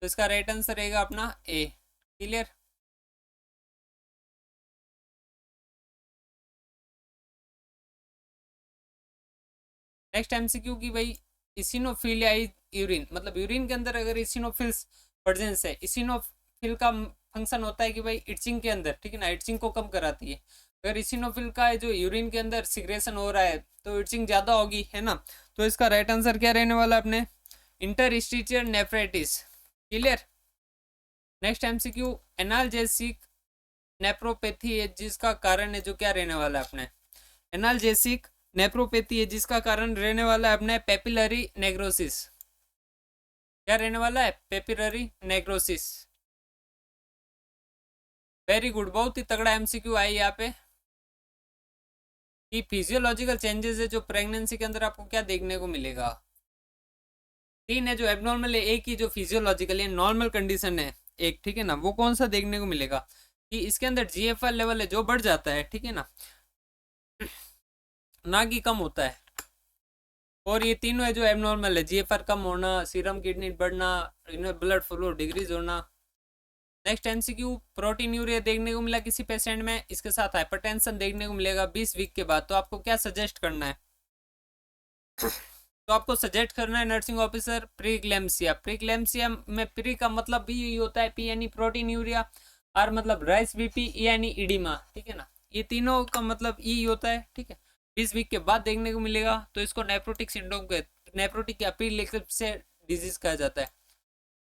तो इसका राइट आंसर रहेगा अपना ए। क्लियर। नेक्स्ट एमसीक्यू की भाई इसिनोफिलिया यूरिन, मतलब यूरिन के अंदर अगर इसिनोफिल्स प्रेजेंस है, इसिनोफिल का फंक्शन होता है कि भाई इचिंग के अंदर, ठीक है ना, इचिंग को कम कराती है। अगर इसिनोफिल का जो यूरिन के अंदर सिग्रेशन हो रहा है तो इचिंग ज़्यादा होगी, है ना, तो इसका राइट आंसर क्या रहने वाला है अपने, interstitial nephritis. Clear. Next MCQ analgesic nephropathy है जिसका कारण है जो क्या रहने वाला है अपने, एनाल्जेसिक नेप्रोपैथी है जिसका कारण रहने वाला है अपने पेपिलरी नेग्रोसिस, क्या रहने वाला है, पेपिलरी नेग्रोसिस। वेरी गुड, बहुत ही तगड़ा एमसीक्यू आई यहाँ पे कि फिजियोलॉजिकल चेंजेस है जो प्रेगनेंसी के अंदर आपको क्या देखने को मिलेगा, 3 है जो एबनॉर्मल है, एक ही जो फिजियोलॉजिकल है नॉर्मल कंडीशन है एक, ठीक है ना, वो कौन सा देखने को मिलेगा कि इसके अंदर GFR लेवल है जो बढ़ जाता है, ठीक है ना कि कम होता है, और ये तीनों है जो एबनॉर्मल है, GFR कम होना, सीरम किडनी बढ़ना, ब्लड फ्लो डिक्रीज होना। नेक्स्ट एमसीक्यू प्रोटीन यूरिया देखने को मिला किसी पेशेंट में, इसके साथ हाइपरटेंशन देखने को मिलेगा 20 वीक के बाद, तो आपको क्या सजेस्ट करना है, तो आपको सजेस्ट करना है नर्सिंग ऑफिसर प्रीक्लेम्सिया। प्रीक्लेम्सिया में प्री का मतलब भी यही होता है, P यानी प्रोटीन यूरिया, R मतलब राइस BP, E यानी इडिमा, ठीक है ना, ये तीनों का मतलब यही होता है, ठीक है। 20 वीक के बाद देखने को मिलेगा, तो इसको नेफ्रोटिक सिंड्रोम के, नेफ्रोटिक या प्रीक्लेम्सिया डिजीज कहा जाता है।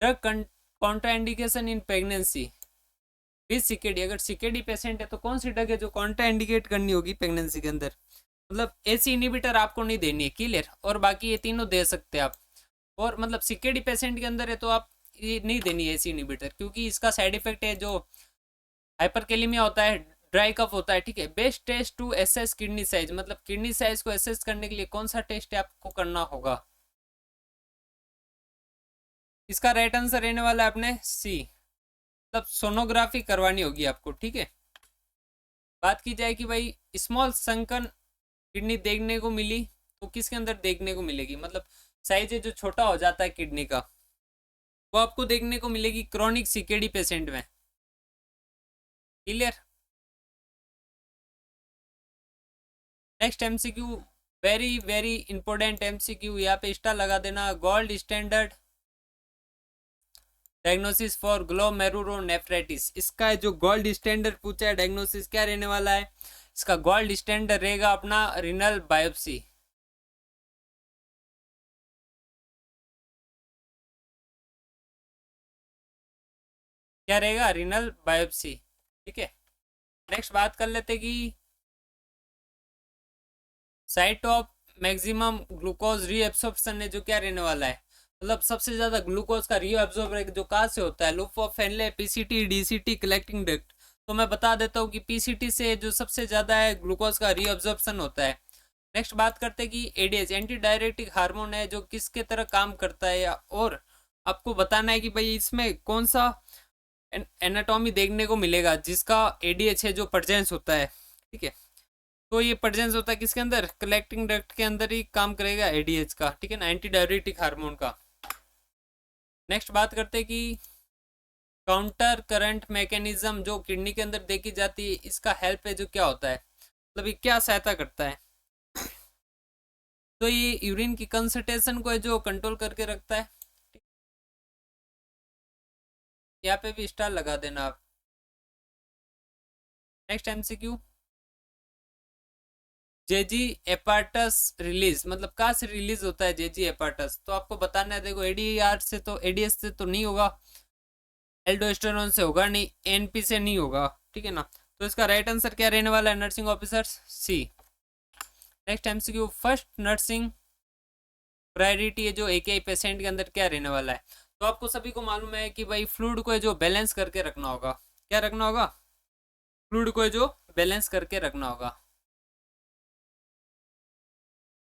Drug contraindication in pregnancy with CKD, अगर CKD पेशेंट है तो कौन सी ड्रग है जो कॉन्ट्राइंडिकेट करनी होगी प्रेगनेंसी के अंदर, मतलब AC इनिबिटर आपको नहीं देनी है। क्लियर। और बाकी ये तीनों दे सकते हैं आप, और मतलब CKD पेशेंट के अंदर है तो आप ये नहीं देनी है AC इनिबिटर, क्योंकि इसका साइड इफेक्ट है जो हाइपरकेलेमिया होता है, ड्राई कफ होता है, ठीक है। Best test to assess kidney size, मतलब किडनी साइज को एसेस करने के लिए कौन सा टेस्ट है आपको करना होगा, इसका राइट आंसर रहने वाला है अपने C, मतलब सोनोग्राफी करवानी होगी आपको, ठीक है। बात की जाए कि भाई स्मॉल संकन किडनी देखने को मिली तो किसके अंदर देखने को मिलेगी, मतलब साइज जो छोटा हो जाता है किडनी का, वो आपको देखने को मिलेगी क्रॉनिक CKD पेशेंट में। Clear. Next MCQ, very very important MCQ, यहाँ पे स्टार लगा देना, gold standard diagnosis for glomerulonephritis, इसका जो गोल्ड स्टैंडर्ड पूछा है डायग्नोसिस क्या रहने वाला है, इसका गोल्ड स्टैंडर्ड रहेगा अपना रीनल बायोप्सी। क्या रहेगा, रीनल बायोप्सी, ठीक है। नेक्स्ट बात कर लेते कि site of maximum glucose reabsorption है जो क्या रहने वाला है, मतलब सबसे ज्यादा ग्लूकोज का रीएब्सॉर्ब जो कहाँ से होता है, loop of Henle, PCT, DCT, collecting duct. तो मैं बता देता हूँ कि PCT से जो सबसे ज्यादा है ग्लूकोज का रीअब्जॉर्प्शन होता है। नेक्स्ट बात करते हैं कि ADH एंटी डायरेटिक हार्मोन है जो किसके तरह काम करता है और आपको बताना है कि भाई इसमें कौन सा एनाटॉमी देखने को मिलेगा जिसका एडीएच है जो प्रेजेंस होता है, ठीक है। तो ये प्रेजेंस होता है किसके अंदर, कलेक्टिंग डक्ट के अंदर ही काम करेगा एडीएच का, ठीक है ना, एंटी डायरेटिक हार्मोन का। नेक्स्ट बात करते हैं कि काउंटर करंट मैकेनिज्म जो किडनी के अंदर देखी जाती है, इसका हेल्प है जो क्या होता है, मतलब ये क्या सहायता करता है। तो ये यूरिन की कंसंट्रेशन को है जो कंट्रोल करके रखता है। यहाँ पे भी स्टार लगा देना आप। नेक्स्ट एमसीक्यू, जेजी एपार्टस रिलीज, मतलब कहाँ से रिलीज होता है जेजी एपार्टस, तो आपको बताना है। देखो एडीआर से तो, एडीएस से तो नहीं होगा, एल्डोस्टेरोन से होगा नहीं, एनपी से नहीं होगा, ठीक है ना। तो इसका राइट आंसर क्या रहने वाला है nursing officer, C. Next MCQ, first nursing priority है जो एक पेशेंट के अंदर क्या रहने वाला है। तो आपको सभी को मालूम है कि भाई फ्लूइड को है जो बैलेंस करके रखना होगा, क्या रखना होगा, फ्लूइड को है जो बैलेंस करके रखना होगा।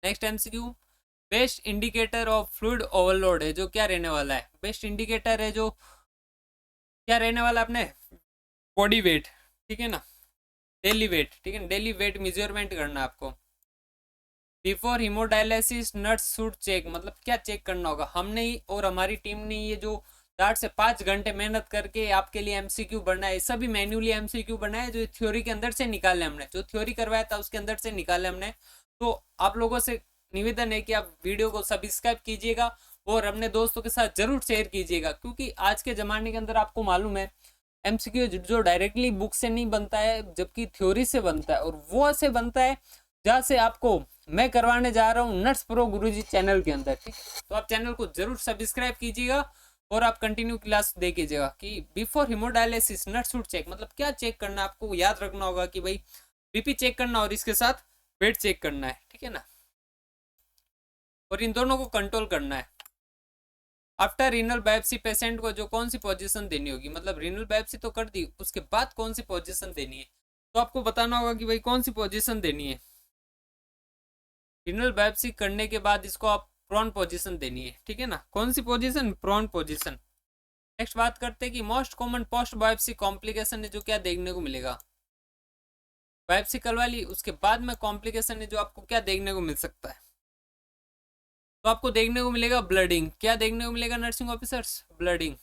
Next MCQ, best indicator of fluid overload है जो क्या रहने वाला है, बेस्ट इंडिकेटर है जो क्या रहने वाला है अपने बॉडी वेट, ठीक है ना, डेली वेट, ठीक है, डेली वेट मेजरमेंट करना है आपको। Before haemodialysis nurse should check, मतलब क्या चेक करना होगा, हमने ही और हमारी टीम ने ये जो 4 से 5 घंटे मेहनत करके आपके लिए एमसीक्यू बनाए, सभी मैन्युअली एमसीक्यू बनाए जो थ्योरी के अंदर से निकाले हमने, जो थ्योरी करवाया था उसके अंदर से निकाले हमने। तो आप लोगों से निवेदन है कि आप वीडियो को सब्सक्राइब कीजिएगा और अपने दोस्तों के साथ जरूर शेयर कीजिएगा, क्योंकि आज के ज़माने के अंदर आपको मालूम है एमसीक्यू जो डायरेक्टली बुक से नहीं बनता है जबकि थ्योरी से बनता है, और वो से बनता है जहाँ से आपको मैं करवाने जा रहा हूँ नर्स प्रो गुरुजी चैनल के अंदर, ठीक। तो आप चैनल को जरूर सब्सक्राइब कीजिएगा और आप कंटिन्यू क्लास दे कीजिएगा कि before haemodialysis nurse should check, मतलब क्या चेक करना है, आपको याद रखना होगा कि भाई बीपी चेक करना और इसके साथ वेट चेक करना है, ठीक है ना, और इन दोनों को कंट्रोल करना है। आफ्टर रीनल बायोप्सी पेशेंट को जो कौन सी पोजीशन देनी होगी, मतलब रीनल बायोप्सी तो कर दी, उसके बाद कौन सी पोजीशन देनी है, तो आपको बताना होगा कि भाई कौन सी पोजीशन देनी है। रीनल बायोप्सी करने के बाद इसको आप प्रोन पोजीशन देनी है, ठीक है ना, कौन सी पोजीशन, प्रोन पोजीशन। नेक्स्ट बात करते हैं कि most common post biopsy complication है जो क्या देखने को मिलेगा, बायोप्सी करवा ली उसके बाद में कॉम्प्लिकेशन है जो आपको क्या देखने को मिल सकता है, तो आपको देखने को मिलेगा ब्लडिंग, क्या देखने को मिलेगा नर्सिंग ऑफिसर्स, ब्लडिंग।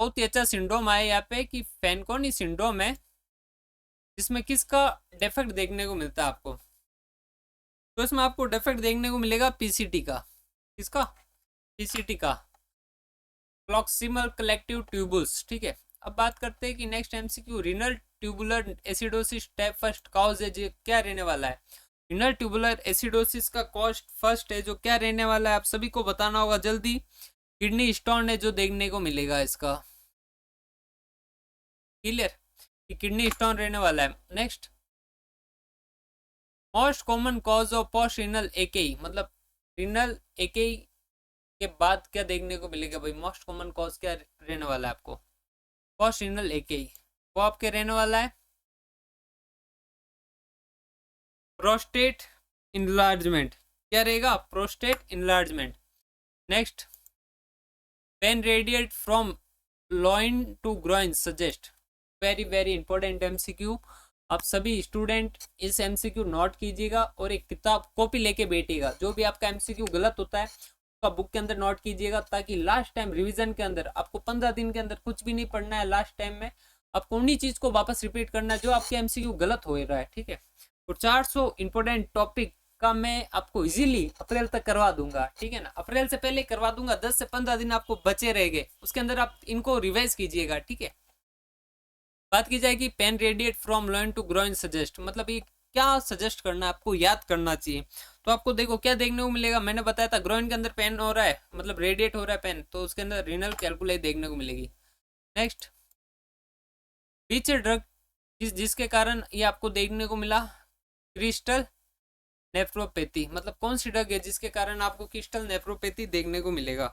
बहुत ही अच्छा सिंड्रोम आया यहाँ पे कि फैनकोनी सिंड्रोम है जिसमें किसका डिफेक्ट देखने को मिलता है आपको, तो इसमें आपको डिफेक्ट देखने को मिलेगा पीसीटी का, किसका, पीसीटी का, प्रॉक्सिमल कलेक्टिव ट्यूबुल्स, ठीक है। अब बात करते हैं कि next MCQ, renal tubular acidosis type first cause है जो क्या रहने वाला है, रीनल ट्यूबुलर एसिडोसिस का कॉज फर्स्ट है जो क्या रहने वाला है, आप सभी को बताना होगा जल्दी, किडनी स्टोन है जो देखने को मिलेगा इसका, क्लियर, कि किडनी स्टोन रहने वाला है। Next, most common cause of post renal AKI, मतलब रीनल एकेई के बाद क्या देखने को मिलेगा भाई, मोस्ट कॉमन कॉज क्या रहने वाला है आपको, पोस्ट रीनल एकेई, वो आपके रहने वाला है प्रोस्टेट इनलार्जमेंट, क्या रहेगा, prostate enlargement. Next, pain radiate from loin to groin suggest, very very important MCQ, आप सभी स्टूडेंट इस एमसीक्यू नोट कीजिएगा और एक किताब कॉपी लेके बैठिएगा, जो भी आपका एमसीक्यू गलत होता है उसका बुक के अंदर नोट कीजिएगा, ताकि लास्ट टाइम रिवीजन के अंदर आपको 15 दिन के अंदर कुछ भी नहीं पढ़ना है, लास्ट टाइम में आपको उन्हीं चीज को वापस रिपीट करना है जो आपके एमसीक्यू गलत हो रहा है, ठीक है। और 400 इंपॉर्टेंट टॉपिक का मैं आपको इजीली अप्रैल तक करवा दूंगा, ठीक है ना, अप्रैल से पहले करवा दूंगा, 10 से 15 दिन आपको बचे रहेंगे, उसके अंदर आप इनको रिवाइज कीजिएगा, ठीक है। बात की जाएगी pain radiate from loin to groin suggest, मतलब ये क्या सजेस्ट करना है आपको, याद करना चाहिए। तो आपको देखो क्या देखने को मिलेगा, मैंने बताया था ग्रोइन के अंदर पेन हो रहा है, मतलब रेडिएट हो रहा है पेन, तो उसके अंदर रीनल कैलकुलाई देखने को मिलेगी। नेक्स्ट, पीछे ड्रग जिसके कारण ये आपको देखने को मिला, क्रिस्टल नेफ्रोपैथी, मतलब कौन सी ड्रग है जिसके कारण आपको क्रिस्टल नेफ्रोपैथी देखने को मिलेगा,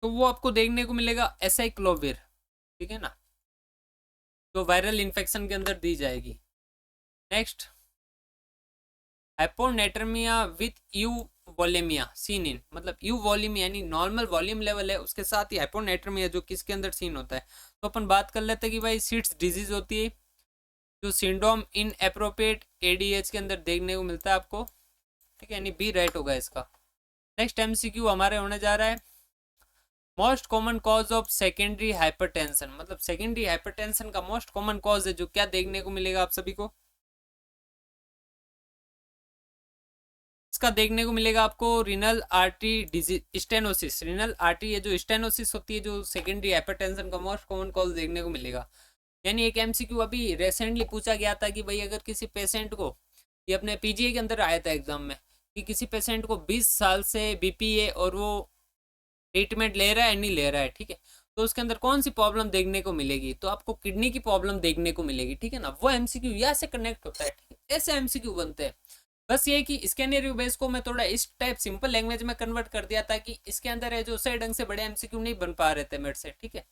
तो वो आपको देखने को मिलेगा एसाइक्लोविर, ठीक है ना, तो वायरल इन्फेक्शन के अंदर दी जाएगी। Next, hyponatraemia with euvolaemia seen in, मतलब यू वॉल्यूम यानी नॉर्मल वॉल्यूम लेवल है, उसके साथ ही हाइपोनेट्रमिया जो किसके अंदर सीन होता है। तो अपन बात कर लेते हैं कि भाई सीड्स डिजीज होती है जो सिंड्रोम इन अप्रोप्रिएट एडीएच के अंदर देखने को मिलता है आपको, ठीक है, यानी बी राइट होगा इसका। नेक्स्ट एमसीक्यू हमारे होने जा रहा है most common cause of secondary hypertension, मतलब सेकेंडरी हाइपरटेंशन का मोस्ट कॉमन कॉज है जो क्या देखने को मिलेगा आप सभी को, इसका देखने को मिलेगा आपको renal artery disease stenosis. Renal artery ये जो स्टेनोसिस होती है जो सेकेंडरी हाइपरटेंशन का मोस्ट कॉमन कॉज देखने को मिलेगा। यानी एक एमसीक्यू अभी रिसेंटली पूछा गया था कि भाई अगर किसी पेशेंट को, ये अपने पीजीए के अंदर आया था एग्जाम में, कि किसी पेशेंट को 20 साल से बीपीए और वो ट्रीटमेंट ले रहा है नहीं ले रहा है, ठीक है, तो उसके अंदर कौन सी प्रॉब्लम देखने को मिलेगी, तो आपको किडनी की प्रॉब्लम देखने को मिलेगी, ठीक है ना। वो एमसीक्यू यहाँ से कनेक्ट होता है, ठीक है? ऐसे एमसीक्यू बनते हैं। बस ये कि स्कैनरियो बेस को मैं थोड़ा इस टाइप सिंपल लैंग्वेज में कन्वर्ट कर दिया था कि इसके अंदर है जो सही ढंग से बड़े एमसीक्यू नहीं बन पा रहे थे मेरे से, ठीक है।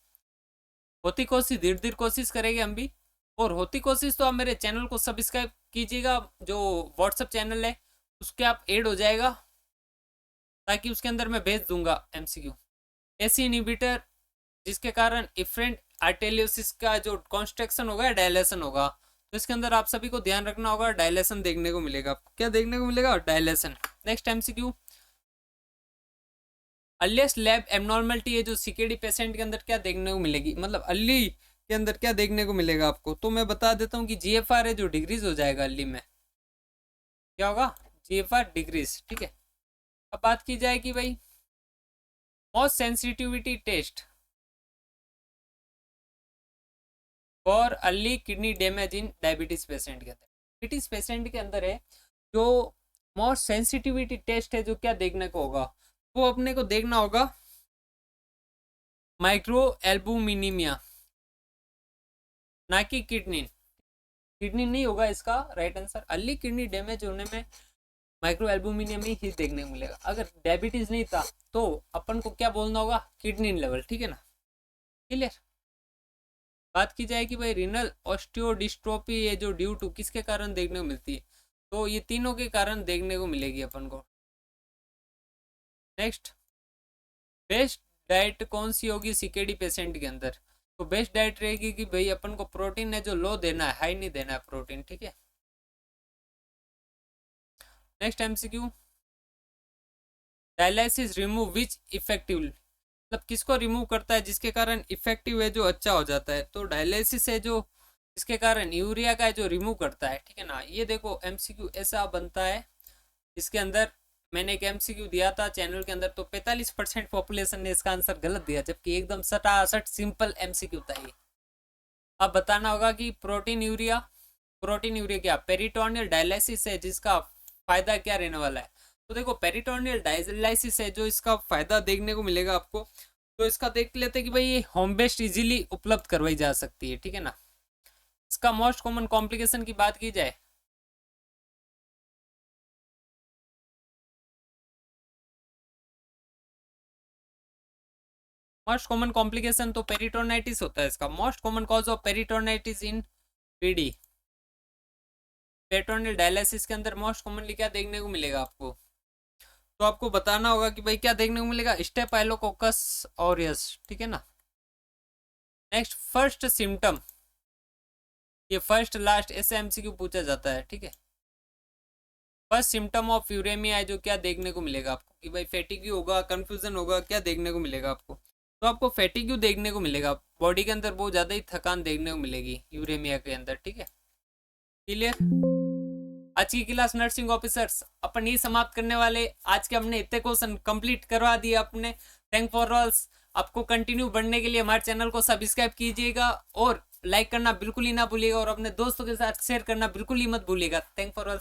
होती कोशिश, धीरे धीरे कोशिश करेंगे हम भी, और होती कोशिश तो आप मेरे चैनल को सब्सक्राइब कीजिएगा, जो व्हाट्सअप चैनल है उसके आप ऐड हो जाएगा, ताकि उसके अंदर मैं भेज दूंगा एमसीक्यू। एसी इनहिबिटर जिसके कारण इफरेंट आर्टेरियोसिस का जो कॉन्स्ट्रक्शन होगा डायलेशन होगा, तो इसके अंदर आप सभी को ध्यान रखना होगा, डायलेशन देखने को मिलेगा आपको। क्या देखने को मिलेगा? Dilation. Next MCQ earliest lab abnormality है जो सीकेडी पेशेंट के अंदर क्या देखने को मिलेगी, मतलब अर्ली के अंदर क्या देखने को मिलेगा आपको, तो मैं बता देता हूँ कि जीएफआर है जो डिक्रीज हो जाएगा अर्ली में, क्या होगा? जीएफआर डिक्रीज, ठीक है। अब बात की जाए कि भाई most sensitivity test for early kidney damage in diabetes patient के अंदर, डायबिटीज पेशेंट के अंदर है जो मोस्ट सेंसिटिविटी टेस्ट है जो क्या देखने को होगा, वो अपने को देखना होगा माइक्रो एल्बुमिनिमिया, ना कि किडनी। किडनी नहीं होगा इसका right answer. Early kidney damage होने में माइक्रो एल्बुमिनियम ही देखने को मिलेगा। अगर डायबिटीज नहीं था तो अपन को क्या बोलना होगा? किडनी लेवल, ठीक है ना, क्लियर। बात की जाए कि भाई रीनल ऑस्टियोडिस्ट्रोफी ये जो ड्यू टू किसके कारण देखने को मिलती है, तो ये तीनों के कारण देखने को मिलेगी अपन को। नेक्स्ट, बेस्ट डाइट कौन सी होगी सीकेडी पेशेंट के अंदर, तो बेस्ट डाइट रहेगी कि भाई अपन को प्रोटीन है जो लो देना है, हाई नहीं देना है प्रोटीन, ठीक है। नेक्स्ट एमसीक्यू डायलिसिस रिमूव विच इफेक्टिवली, मतलब किसको रिमूव करता है जिसके कारण इफेक्टिव है जो अच्छा हो जाता है, तो डायलिसिस है जो इसके कारण यूरिया का है जो रिमूव करता है, ठीक है ना। ये देखो एमसीक्यू ऐसा बनता है, इसके अंदर मैंने एक एमसीक्यू दिया था चैनल के अंदर, तो 45% पॉपुलेशन ने इसका आंसर गलत दिया, जबकि एकदम सटासट सिंपल एमसीक्यू था ये। अब बताना होगा कि प्रोटीन यूरिया क्या पेरिटोनियल डायलिसिस है जिसका फायदा क्या रहने वाला है, तो देखो पेरिटोनियल डायलिसिस है जो इसका फायदा देखने को मिलेगा आपको, तो इसका देख लेते हैं कि भाई ये होम बेस्ड इजीली उपलब्ध करवाई जा सकती है, ठीक है ना। इसका मोस्ट कॉमन कॉम्प्लिकेशन की बात की जाए, मोस्ट कॉमन कॉम्प्लिकेशन तो पेरिटोनाइटिस होता है इसका। Most common cause of peritonitis in PD, peritoneal dialysis के अंदर मोस्ट कॉमनली क्या देखने को मिलेगा आपको, तो आपको बताना होगा कि भाई क्या देखने को मिलेगा, स्टेफाइलोकोकस ऑरियस, ठीक है ना। नेक्स्ट, फर्स्ट सिम्टम, ये फर्स्ट लास्ट ऐसे एमसीक्यू पूछा जाता है, ठीक है। फर्स्ट सिम्टम ऑफ यूरेमिया है जो क्या देखने को मिलेगा आपको, कि भाई फैटिग्यू होगा, कंफ्यूजन होगा, क्या देखने को मिलेगा आपको, तो आपको फैटिग्यू देखने को मिलेगा, बॉडी के अंदर बहुत ज़्यादा ही थकान देखने को मिलेगी यूरेमिया के अंदर, ठीक है, क्लियर। आज की क्लास नर्सिंग ऑफिसर्स अपन ये समाप्त करने वाले, आज के हमने इतने क्वेश्चन कंप्लीट करवा दिए अपने। Thank for all. आपको कंटिन्यू बढ़ने के लिए हमारे चैनल को सब्सक्राइब कीजिएगा और लाइक करना बिल्कुल ही ना भूलिएगा, और अपने दोस्तों के साथ शेयर करना बिल्कुल ही मत भूलिएगा। Thank for all.